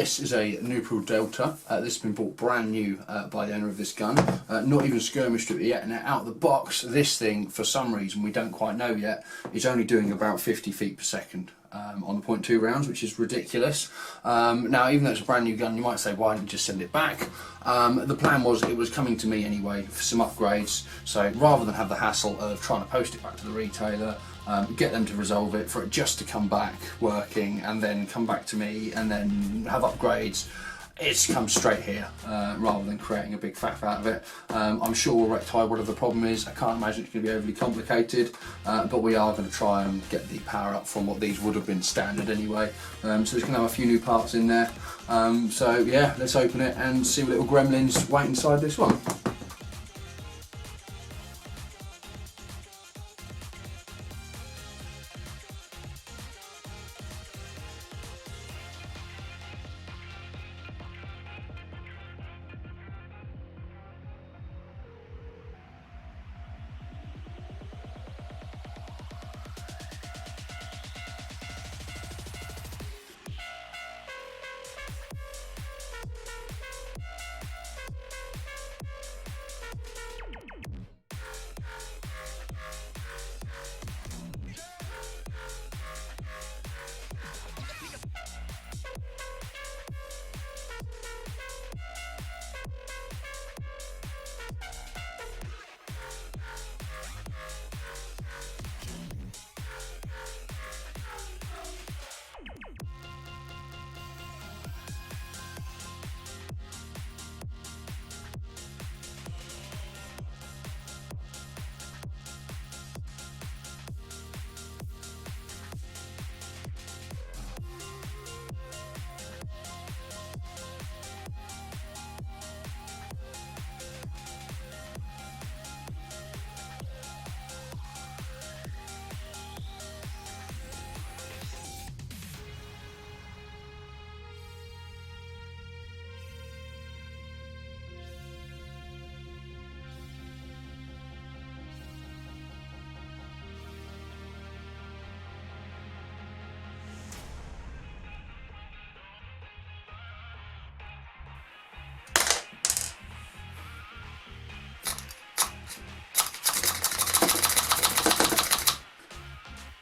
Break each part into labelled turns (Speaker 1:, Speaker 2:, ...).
Speaker 1: this is a Nuprol Delta. This has been bought brand new by the owner of this gun. Not even skirmished it yet. Now out of the box, this thing, for some reason we don't quite know yet, is only doing about 50 feet per second on the .2 rounds, which is ridiculous. Now, even though it's a brand new gun, you might say, why didn't you just send it back? The plan was it was coming to me anyway for some upgrades. So rather than have the hassle of trying to post it back to the retailer, get them to resolve it, for it just to come back working and then come back to me and then have upgrades, it's come straight here rather than creating a big faff out of it. I'm sure we'll rectify whatever the problem is. I can't imagine it's going to be overly complicated, but we are going to try and get the power up from what these would have been standard anyway. So it's going to have a few new parts in there. So yeah, let's open it and see what little gremlins wait inside this one.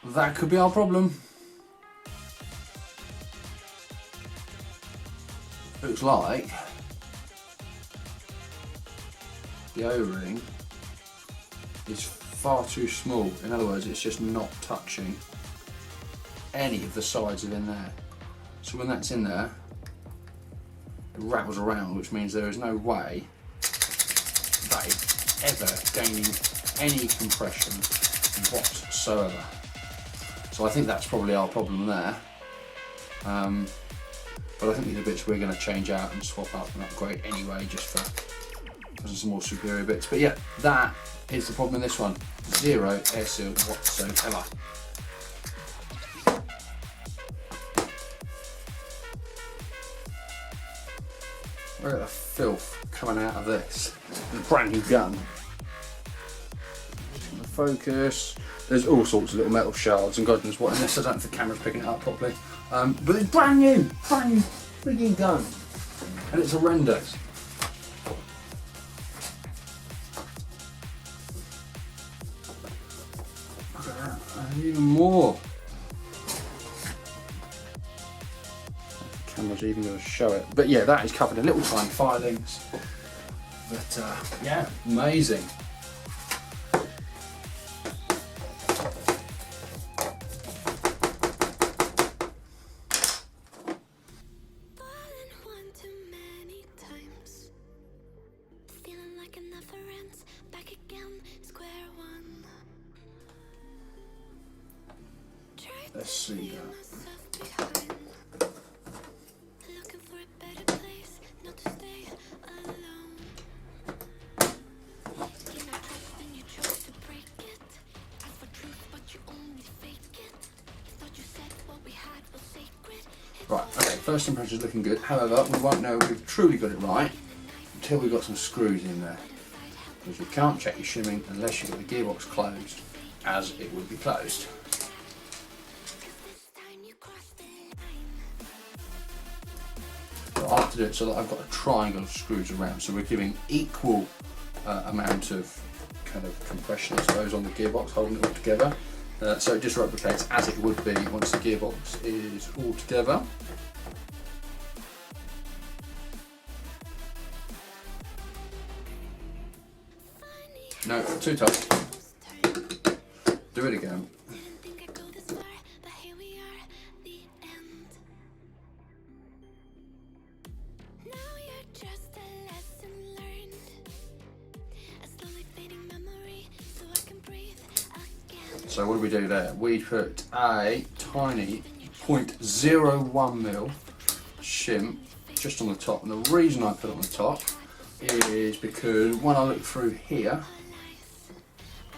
Speaker 1: That could be our problem. Looks like the O-ring is far too small. In other words, it's just not touching any of the sides of in there. So when that's in there, it rattles around, which means there is no way that it's ever gaining any compression whatsoever. So I think that's probably our problem there. But I think these are bits we're going to change out and swap up and upgrade anyway, just for some more superior bits. But yeah, that is the problem in this one. Zero air seal whatsoever. Look at the filth coming out of this. It's a brand new gun. Just gonna focus. There's all sorts of little metal shards and God knows what in this. I don't know if the camera's picking it up properly. But it's brand new freaking gun. And it's horrendous. Look at that, and even more. The camera's even going to show it. But yeah, that is covered in little tiny filings. But yeah, amazing. Let's see that. Right, okay, first impression is looking good. However, we won't know we've truly got it right until we've got some screws in there. Because you can't check your shimming unless you've got the gearbox closed, as it would be closed. to do it so that I've got a triangle of screws around. So we're giving equal amount of kind of compression, I suppose, on the gearbox, holding it all together. So it just replicates as it would be once the gearbox is all together. No, too tough. Do it again. So what do we do there? We put a tiny 0.01mm shim just on the top, and the reason I put it on the top is because when I look through here,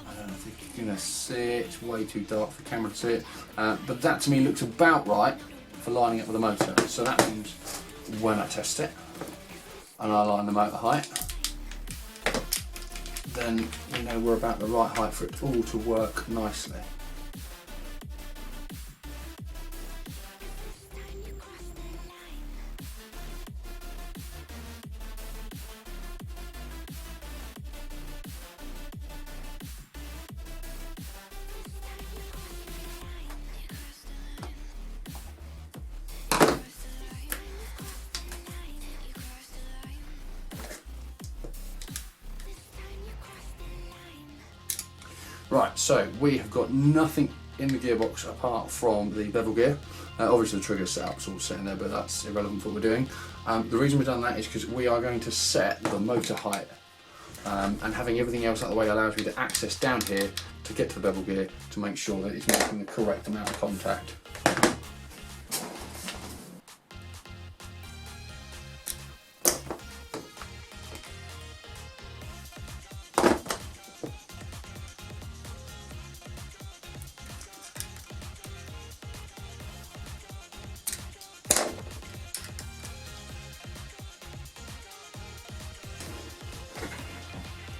Speaker 1: I don't know if you're going to see it, it's way too dark for the camera to see it, but that to me looks about right for lining up with the motor. So that means when I test it and I line the motor height, then we know we're about the right height for it all to work nicely. Right, so we have got nothing in the gearbox apart from the bevel gear. Obviously the trigger setup's all sitting there, but that's irrelevant for what we're doing. The reason we've done that is because we are going to set the motor height, and having everything else out of the way allows me to access down here to get to the bevel gear to make sure that it's making the correct amount of contact.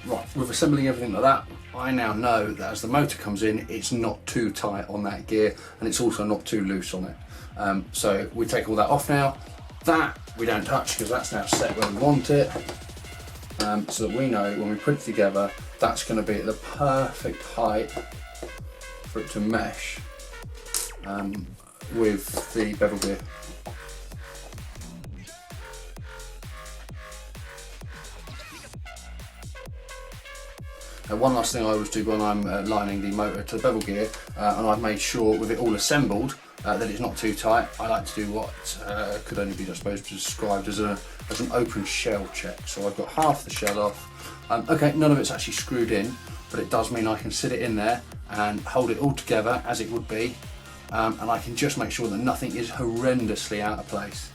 Speaker 1: Right, with assembling everything like that, I now know that as the motor comes in, it's not too tight on that gear, and it's also not too loose on it. So we take all that off now. That we don't touch because that's now set where we want it, so that we know when we put it together, that's going to be at the perfect height for it to mesh with the bevel gear. One last thing I always do when I'm lining the motor to the bevel gear, and I've made sure with it all assembled that it's not too tight, I like to do what could only be, I suppose, described as an open shell check. So I've got half the shell off. Okay, none of it's actually screwed in, but it does mean I can sit it in there and hold it all together as it would be, and I can just make sure that nothing is horrendously out of place.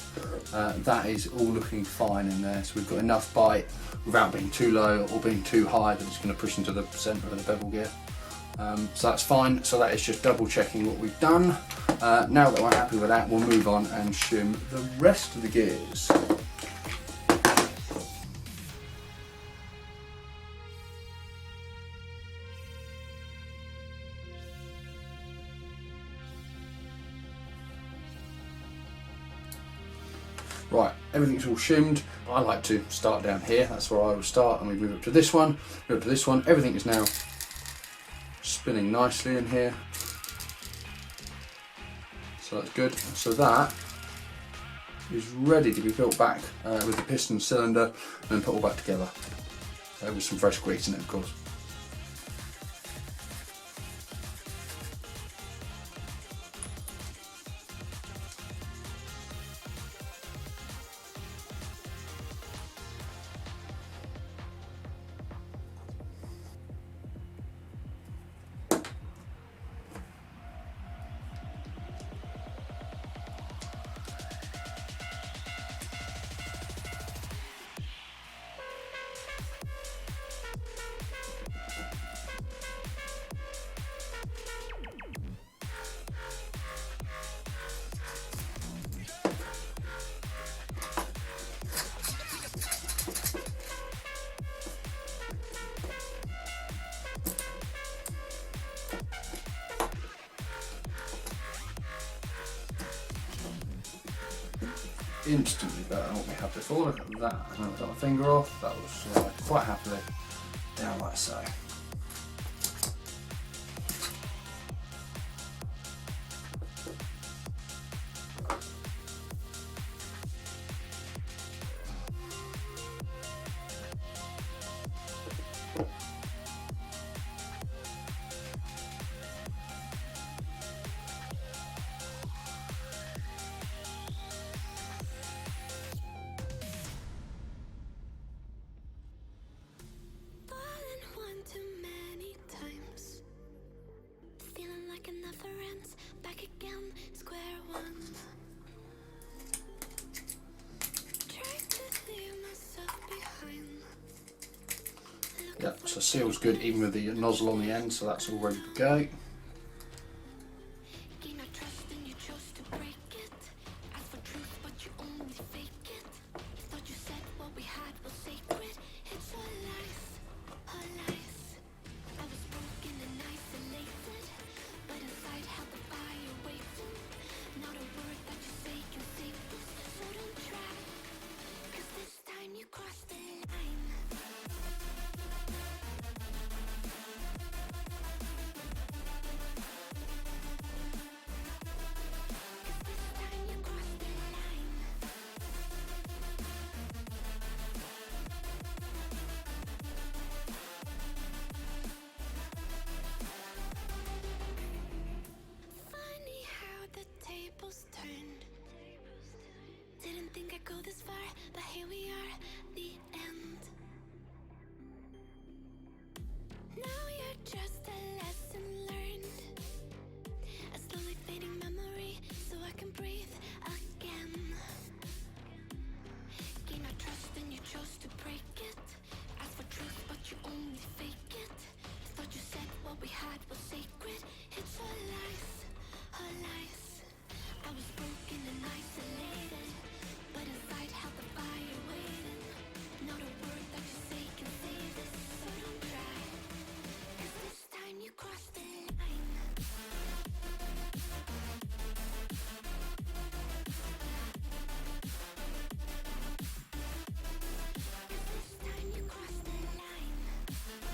Speaker 1: That is all looking fine in there, so we've got enough bite without being too low or being too high that it's going to push into the centre of the bevel gear. So that's fine. So that is just double checking what we've done. Now that we're happy with that, we'll move on and shim the rest of the gears. Right, everything's all shimmed. I like to start down here, that's where I will start, and we move up to this one, move up to this one. Everything is now spinning nicely in here. So that's good. So that is ready to be built back with the piston cylinder and then put all back together. With some fresh grease in it, of course. instantly better than what we had before. Look at that. I got my finger off. That was quite happily down like so.
Speaker 2: Back again, square one. Trying to leave myself behind.
Speaker 1: Yep, so seal's good even with the nozzle on the end, so that's all ready to go.
Speaker 2: Gain my trust and you chose to break it. Ask for truth, but you only fake it. Thought you said what we had was sacred. It's all lies, all lies. I was broken and isolated, but inside held the fire waiting. Not a word that you say can save this, so don't try. 'Cause this time you crossed the line. Funny how the tables turned. Didn't think I'd go this far, but here we are, the end. Now you're just a lesson learned, a slowly fading memory, so I can breathe again. Gain my trust and you chose to break it. Ask for truth, but you only fake it. Thought you said what we had was sacred. It's all lies, all lies. I was broken and isolated, but inside held the fire waiting. Not a word that you say can save this, so don't try. 'Cause this time you crossed the line. This time you crossed the line. This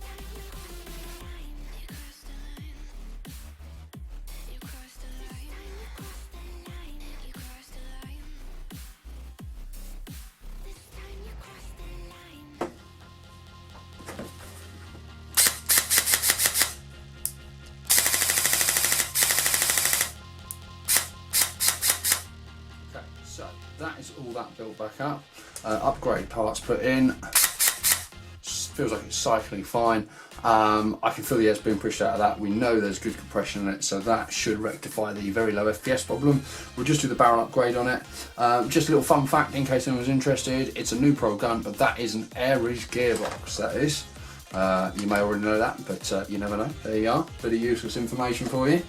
Speaker 2: time you crossed the line. You crossed the line. You crossed the line. You crossed the line. This time you crossed the line.
Speaker 1: Okay, so that is all that built back up. Upgrade parts put in. Feels like it's cycling fine. I can feel the air's being pushed out of that. We know there's good compression in it, so that should rectify the very low FPS problem. We'll just do the barrel upgrade on it. Just a little fun fact in case anyone's interested. It's a Nuprol gun, but that is an AEG gearbox, that is. You may already know that, but you never know. There you are. Bit of useless information for you.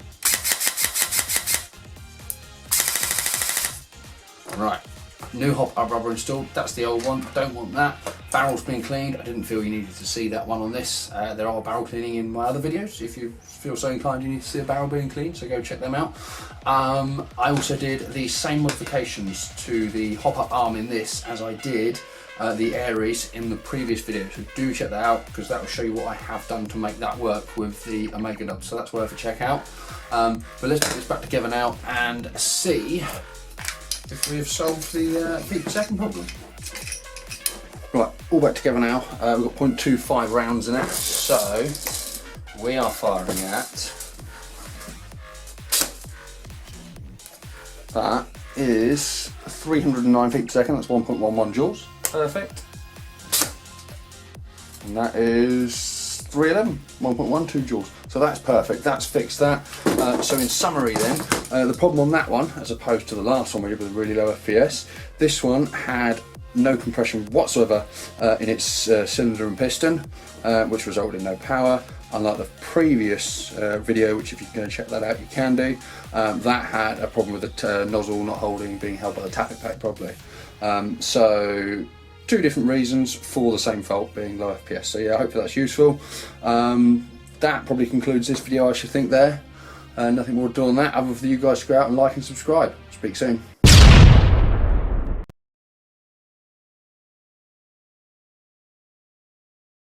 Speaker 1: Right, new hop up rubber installed. That's the old one. Don't want that. Barrel's been cleaned. I didn't feel you needed to see that one on this. There are barrel cleaning in my other videos. If you feel so inclined you need to see a barrel being cleaned, so go check them out. I also did the same modifications to the hop up arm in this as I did the Aries in the previous video, so do check that out because that will show you what I have done to make that work with the Omega Dub, so that's worth a check out. But let's put this back together now and see if we have solved the feet per second problem. Right, all back together now. We've got 0.25 rounds in it, so we are firing at, that is 309 feet per second, that's 1.11 joules. Perfect. And that is 311, 1.12 joules. So that's perfect, that's fixed that. So in summary then, the problem on that one, as opposed to the last one we did with a really low FPS, this one had no compression whatsoever in its cylinder and piston, which resulted in no power. Unlike the previous video, which if you're going to check that out you can do, that had a problem with the nozzle not holding, being held by the tappet pack properly. So 2 different reasons for the same fault, being low FPS. So yeah, hopefully that's useful. That probably concludes this video, I should think there. Nothing more to do on that other than you guys to go out and like and subscribe. Speak soon.